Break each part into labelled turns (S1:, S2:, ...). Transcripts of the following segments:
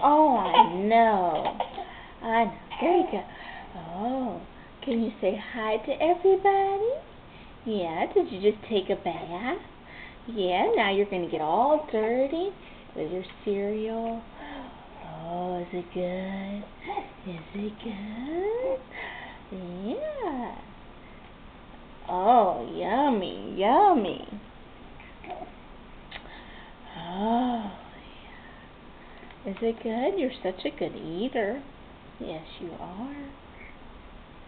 S1: Oh, I know. I know. There you go. Oh, can you say hi to everybody? Yeah, did you just take a bath? Yeah, now you're going to get all dirty with your cereal. Oh, is it good? Is it good? Yeah. Oh, yummy, yummy. Oh, yeah. Is it good? You're such a good eater. Yes, you are.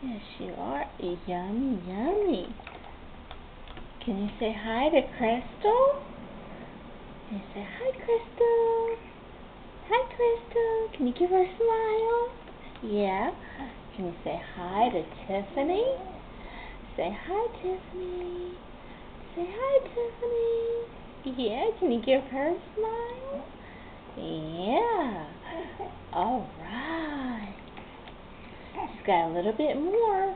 S1: Yes, you are. Yummy, yummy. Can you say hi to Crystal? Can you say hi, Crystal? Hi, Crystal. Can you give her a smile? Yeah. Can you say hi to Tiffany? Say hi, Tiffany. Say hi, Tiffany. Yeah. Can you give her a smile? Yeah. All right. She's got a little bit more.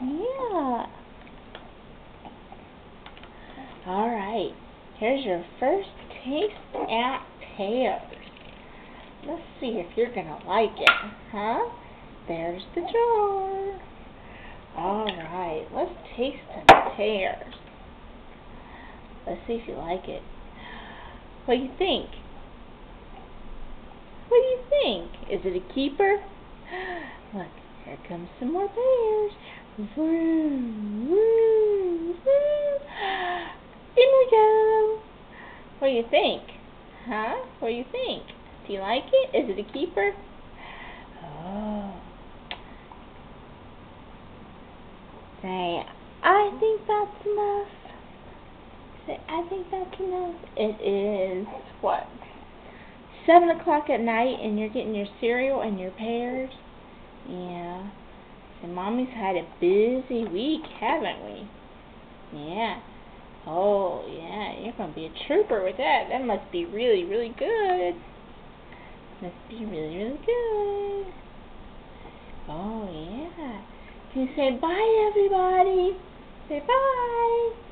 S1: Yeah. All right. Here's your first taste at pears. Let's see if you're going to like it, huh? There's the jar. All right. Let's taste some pears. Let's see if you like it. What do you think? What do you think? Is it a keeper? Look, here comes some more pears. Woo, woo, woo. In we go. What do you think? Huh? What do you think? Do you like it? Is it a keeper? Oh. Say, I think that's enough. Say, I think that's enough. It is, what, 7 o'clock at night and you're getting your cereal and your pears? Yeah. So Mommy's had a busy week, haven't we? Yeah. Oh, yeah, you're going to be a trooper with that. That must be really, really good. Must be really, really good. Oh, yeah. Can you say bye, everybody? Say bye.